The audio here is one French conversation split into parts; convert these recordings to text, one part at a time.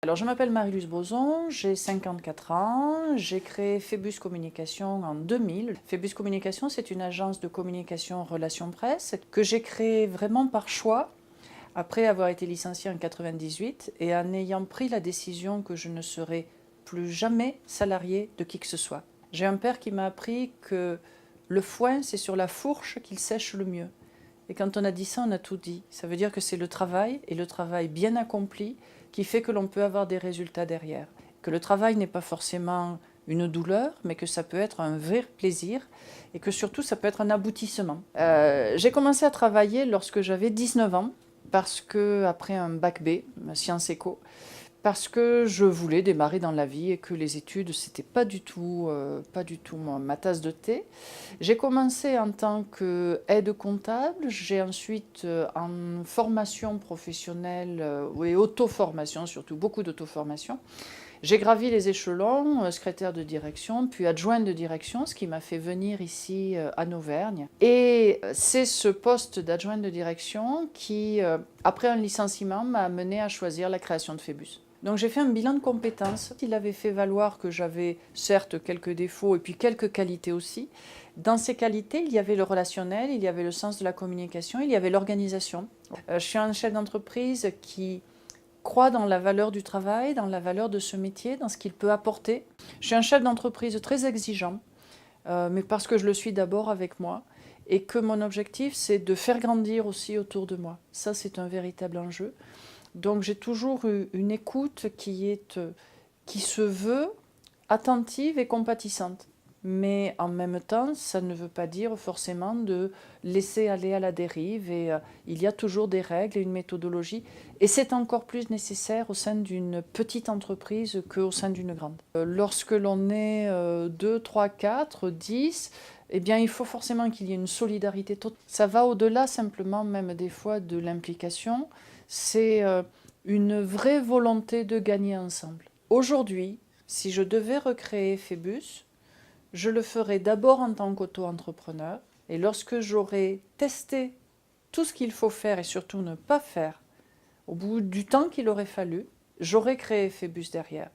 Alors, je m'appelle Marie-Luce Boson, j'ai 54 ans, j'ai créé Phébus Communication en 2000. Phébus Communication, c'est une agence de communication relations presse que j'ai créée vraiment par choix, après avoir été licenciée en 98 et en ayant pris la décision que je ne serai plus jamais salariée de qui que ce soit. J'ai un père qui m'a appris que le foin, c'est sur la fourche qu'il sèche le mieux. Et quand on a dit ça, on a tout dit. Ça veut dire que c'est le travail, et le travail bien accompli, qui fait que l'on peut avoir des résultats derrière. Que le travail n'est pas forcément une douleur, mais que ça peut être un vrai plaisir, et que surtout ça peut être un aboutissement. J'ai commencé à travailler lorsque j'avais 19 ans, parce que après un bac B, sciences éco, parce que je voulais démarrer dans la vie et que les études, c'était pas du tout ma tasse de thé. J'ai commencé en tant qu'aide comptable, j'ai ensuite en formation professionnelle et auto-formation, surtout beaucoup d'auto-formation. J'ai gravi les échelons, secrétaire de direction, puis adjointe de direction, ce qui m'a fait venir ici en Auvergne. Et c'est ce poste d'adjointe de direction qui, après un licenciement, m'a amené à choisir la création de Phébus. Donc j'ai fait un bilan de compétences. Il avait fait valoir que j'avais certes quelques défauts et puis quelques qualités aussi. Dans ces qualités, il y avait le relationnel, il y avait le sens de la communication, il y avait l'organisation. Je suis un chef d'entreprise qui croit dans la valeur du travail, dans la valeur de ce métier, dans ce qu'il peut apporter. Je suis un chef d'entreprise très exigeant, mais parce que je le suis d'abord avec moi, et que mon objectif, c'est de faire grandir aussi autour de moi. Ça, c'est un véritable enjeu. Donc j'ai toujours eu une écoute qui se veut attentive et compatissante. Mais en même temps, ça ne veut pas dire forcément de laisser aller à la dérive. Et il y a toujours des règles et une méthodologie. Et c'est encore plus nécessaire au sein d'une petite entreprise qu'au sein d'une grande. Lorsque l'on est 2, 3, 4, 10, eh bien, il faut forcément qu'il y ait une solidarité totale. Ça va au-delà simplement même des fois de l'implication. C'est une vraie volonté de gagner ensemble. Aujourd'hui, si je devais recréer Phébus, je le ferai d'abord en tant qu'auto-entrepreneur, et lorsque j'aurai testé tout ce qu'il faut faire et surtout ne pas faire, au bout du temps qu'il aurait fallu, j'aurai créé Phébus derrière.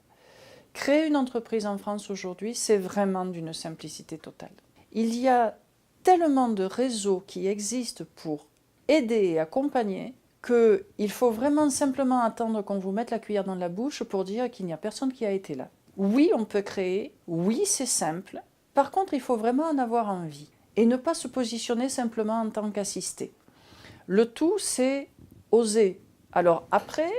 Créer une entreprise en France aujourd'hui, c'est vraiment d'une simplicité totale. Il y a tellement de réseaux qui existent pour aider et accompagner qu'il faut vraiment simplement attendre qu'on vous mette la cuillère dans la bouche pour dire qu'il n'y a personne qui a été là. Oui, on peut créer, oui, c'est simple. Par contre, il faut vraiment en avoir envie et ne pas se positionner simplement en tant qu'assisté. Le tout, c'est oser. Alors après,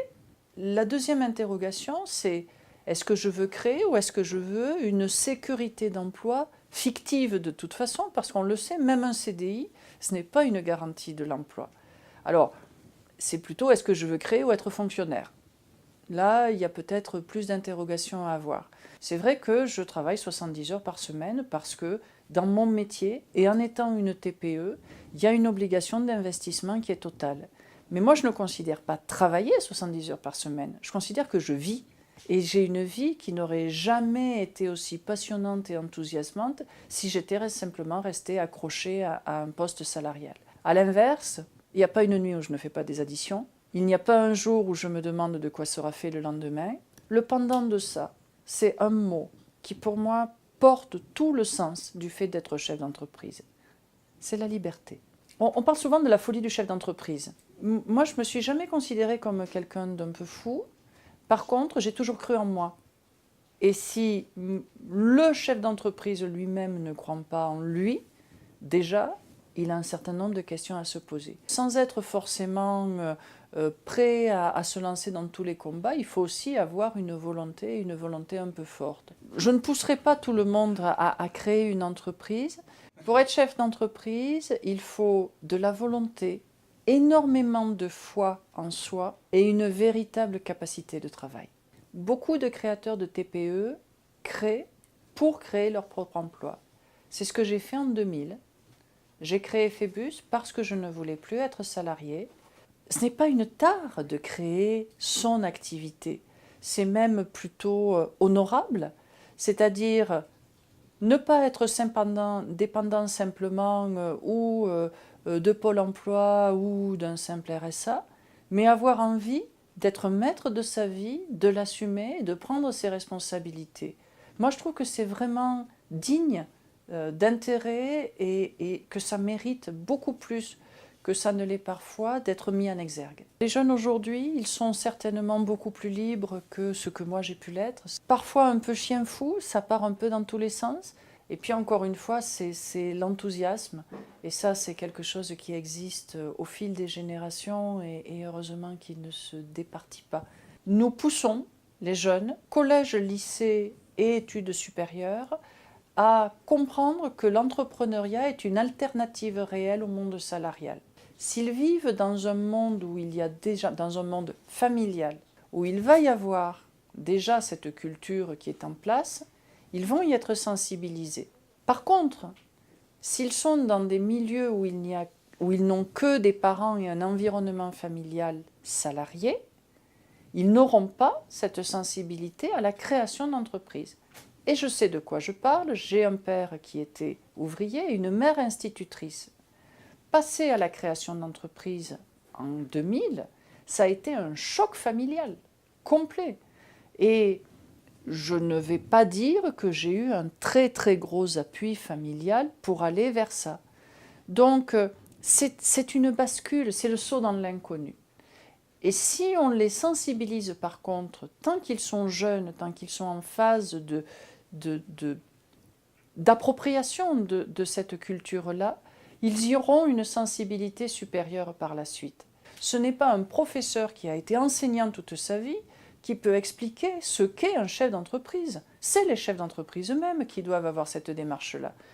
la deuxième interrogation, c'est est-ce que je veux créer ou est-ce que je veux une sécurité d'emploi fictive de toute façon, parce qu'on le sait, même un CDI, ce n'est pas une garantie de l'emploi. Alors, c'est plutôt est-ce que je veux créer ou être fonctionnaire. Là, il y a peut-être plus d'interrogations à avoir. C'est vrai que je travaille 70 heures par semaine parce que dans mon métier, et en étant une TPE, il y a une obligation d'investissement qui est totale. Mais moi, je ne considère pas travailler 70 heures par semaine. Je considère que je vis. Et j'ai une vie qui n'aurait jamais été aussi passionnante et enthousiasmante si j'étais simplement restée accrochée à un poste salarial. À l'inverse, il n'y a pas une nuit où je ne fais pas des additions. Il n'y a pas un jour où je me demande de quoi sera fait le lendemain. Le pendant de ça, c'est un mot qui pour moi porte tout le sens du fait d'être chef d'entreprise. C'est la liberté. On parle souvent de la folie du chef d'entreprise. Moi, je ne me suis jamais considérée comme quelqu'un d'un peu fou. Par contre, j'ai toujours cru en moi. Et si le chef d'entreprise lui-même ne croit pas en lui, déjà, il a un certain nombre de questions à se poser. Sans être forcément prêt à se lancer dans tous les combats, il faut aussi avoir une volonté un peu forte. Je ne pousserai pas tout le monde à créer une entreprise. Pour être chef d'entreprise, il faut de la volonté, énormément de foi en soi et une véritable capacité de travail. Beaucoup de créateurs de TPE créent pour créer leur propre emploi. C'est ce que j'ai fait en 2000. J'ai créé Phébus parce que je ne voulais plus être salarié. Ce n'est pas une tare de créer son activité, c'est même plutôt honorable, c'est-à-dire ne pas être dépendant simplement de Pôle emploi ou d'un simple RSA, mais avoir envie d'être maître de sa vie, de l'assumer et de prendre ses responsabilités. Moi, je trouve que c'est vraiment digne d'intérêt et que ça mérite beaucoup plus que ça ne l'est parfois d'être mis en exergue. Les jeunes aujourd'hui, ils sont certainement beaucoup plus libres que ce que moi j'ai pu l'être. Parfois un peu chien fou, ça part un peu dans tous les sens. Et puis encore une fois, c'est l'enthousiasme. Et ça, c'est quelque chose qui existe au fil des générations et heureusement qu'il ne se départit pas. Nous poussons les jeunes, collège, lycée et études supérieures, à comprendre que l'entrepreneuriat est une alternative réelle au monde salarial. S'ils vivent dans un monde où il y a déjà, dans un monde familial, où il va y avoir déjà cette culture qui est en place, ils vont y être sensibilisés. Par contre, s'ils sont dans des milieux où ils n'ont que des parents et un environnement familial salarié, ils n'auront pas cette sensibilité à la création d'entreprises. Et je sais de quoi je parle, j'ai un père qui était ouvrier et une mère institutrice. Passer à la création d'entreprise en 2000, ça a été un choc familial complet. Et je ne vais pas dire que j'ai eu un très très gros appui familial pour aller vers ça. Donc c'est une bascule, c'est le saut dans l'inconnu. Et si on les sensibilise par contre, tant qu'ils sont jeunes, tant qu'ils sont en phase d'appropriation de cette culture-là, ils y auront une sensibilité supérieure par la suite. Ce n'est pas un professeur qui a été enseignant toute sa vie qui peut expliquer ce qu'est un chef d'entreprise. C'est les chefs d'entreprise eux-mêmes qui doivent avoir cette démarche-là.